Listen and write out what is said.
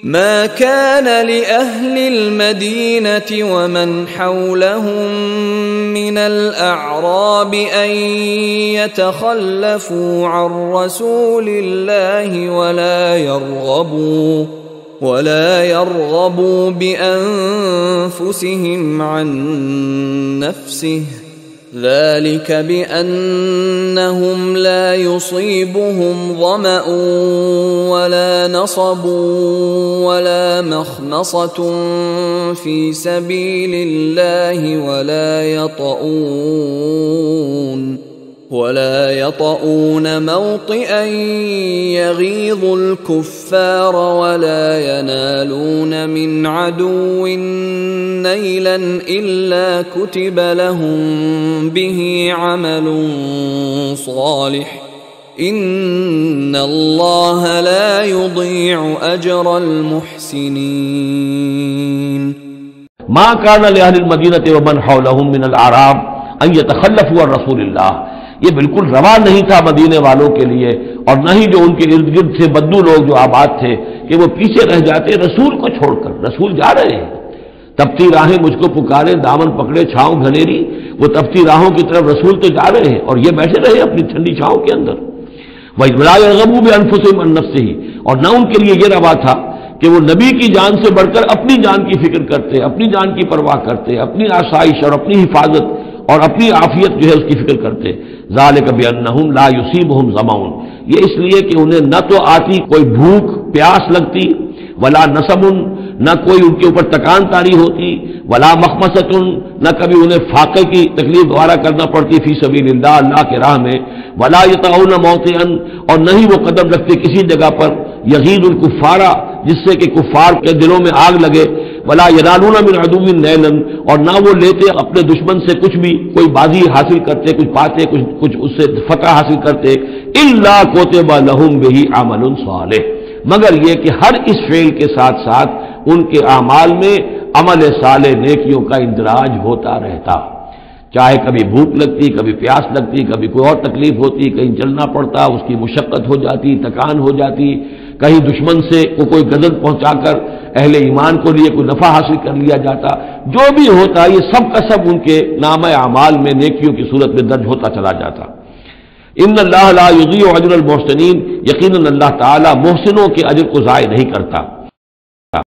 ما كان لأهل المدينة ومن حولهم من الأعراب أن يتخلفوا عن رسول الله ولا يرغبوا بأنفسهم عن نفسه، ذلك بأنهم لا يصيبهم ظمأ ولا نصب ولا مخمصة في سبيل الله ولا يطؤون موطئا يغيظ الكفار ولا ينالون من عدو نيلا إلا كتب لهم به عمل صالح إن الله لا يضيع أجر المحسنين. ما كان لأهل المدينة ومن حولهم من الأعراب أن يتخلفوا عن رسول الله، یہ بالکل روا نہیں تھا مدینے والوں کے لیے، اور نہ ہی جو ان کے ارد گرد تھے بدو لوگ جو آباد تھے کہ وہ پیچھے رہ جاتے رسول کو چھوڑ کر۔ رسول جا رہے ہیں، تپتی راہیں مجھ کو پکارے، دامن پکڑے چھاؤں گھنیری، وہ تپتی راہوں کی طرف رسول تو جا رہے ہیں اور یہ بیٹھے رہے اپنی ٹھنڈی چھاؤں کے اندر۔ وَلَا يَرْغَبُوا بِأَنفُسِهِمْ عَن نَّفْسِهِ، اور نہ ان کے لیے یہ روا تھا کہ وہ نبی کی جان سے بڑھ کر اپنی جان کی فکر کرتے، اپنی جان کی پرواہ کرتے، اپنی آسائش اور اپنی حفاظت اور اپنی عافیت جو ہے اس کی فکر کرتے۔ ذالک بانہم لا یصیبہم ظمأ، یہ اس لیے کہ انہیں نہ تو آتی کوئی بھوک پیاس لگتی، ولا نصب، نہ کوئی ان کے اوپر تکان تاری ہوتی، ولا مخمصۃ، نہ کبھی انہیں فاقے کی تکلیف دوبارہ کرنا پڑتی فی سبیل اللہ، اللہ کے راہ میں، ولا یطؤون موطئا، اور نہ ہی وہ قدم رکھتے کسی جگہ پر یغیظ الکفار، جس سے کہ کفار کے دلوں میں آگ لگے، ولا ینالون من عدو نیلا، اور نہ وہ لیتے اپنے دشمن سے کچھ بھی، کوئی بازی حاصل کرتے، کچھ پاتے، کچھ اس سے فتح حاصل کرتے، الا کتب لهم به عمل صالح، مگر یہ کہ ہر اس فعل کے ساتھ ساتھ ان کے اعمال میں عمل صالح نیکیوں کا اندراج ہوتا رہتا، چاہے کبھی بھوک لگتی، کبھی پیاس لگتی، کبھی کوئی اور تکلیف ہوتی، کہیں چلنا پڑتا، اس کی مشقت ہو جاتی، تکان ہو جاتی، کہیں دشمن سے کوئی غزل پہنچا کر اہل ایمان کو لیے کوئی نفع حاصل کر لیا جاتا، جو بھی ہوتا یہ سب کا سب ان کے نامہ اعمال میں نیکیوں کی صورت میں درج ہوتا چلا جاتا۔ ان اللہ لا یضیع اجر المحسنین، یقیناً اللہ تعالی محسنوں کے اجر کو ضائع نہیں کرتا۔